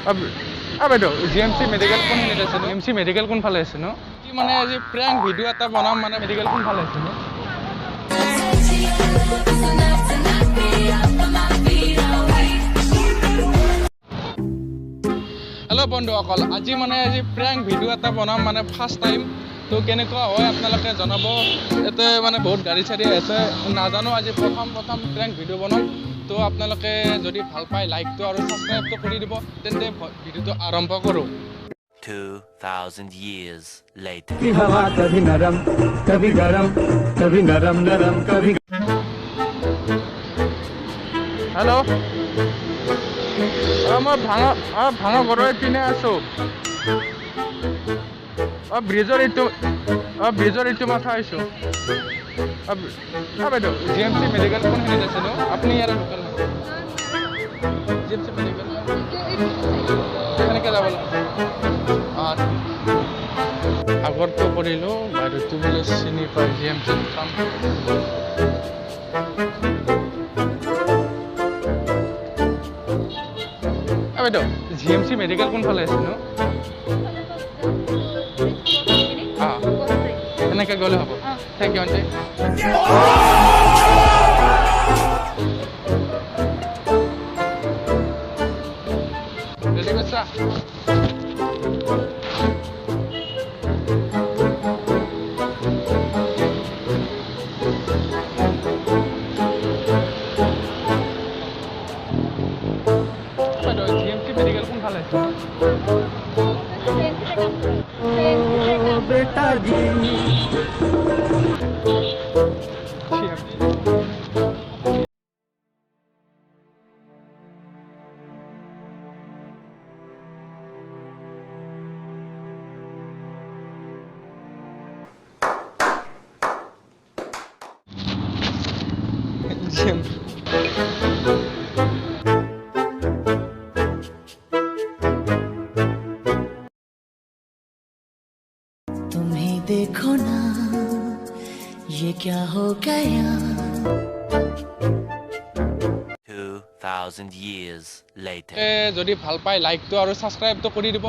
বাইদেউ GMC medical কোনখিনিত আছে GMC মেডিকেল কোনফালে আছে ন কি মানে আজি প্ৰেংক ভিডিঅ' এটা বনাম মানে মেডিকেল কোনফালে আছে ন হেল্ল' বন্ধুসকল আজি প্ৰেংক ভিডিঅ' এটা বনাম মানে ফাৰ্ষ্ট টাইম তো কেনেকুৱা হয় আপোনালোকে জনাব ইয়াতে মানে বহুত গাড়ী চাড়ী আছে নাজানো আজি প্ৰথম প্ৰেংক ভিডিঅ' বনাম তো আপোনালোকে যদি ভাল পায় লাইকটো আৰু ছাবস্ক্ৰাইবটো কৰি দিব তেন্তে ভিডিঅ'টো আৰম্ভ কৰোঁ 2000 years later की हवा कभी नरम कभी गरम कभी नरम नरम कभी হেল্ল' মই ভাঙা ঘৰৰ পিনে আছোঁ ব্ৰিজৰ এইটো মাথা আহিছোঁ বাইদেউ GMC মেডিকেল কোনখিনিত আছে ন আপুনি ইয়াৰ লোকেল GMC মেডিকেল কেনেকৈ যাব লাগে আগৰটো কৰিলোঁ বাইদেউটো বোলে চিনি পায় GMC কাম বাইদেউ GMC মেডিকেল কোনফালে আছে ন এনেকৈ গ'লে হ'ব থেংক ইউ আণ্টি ৰেডি কৰিছা GMC মেডিকেল কোনফালে আছে बेटा जी तुम्हें देखो ना ये क्या हो गया 2000 years later যদি ভাল পায় লাইকটো আৰু ছাবস্ক্ৰাইবটো কৰি দিব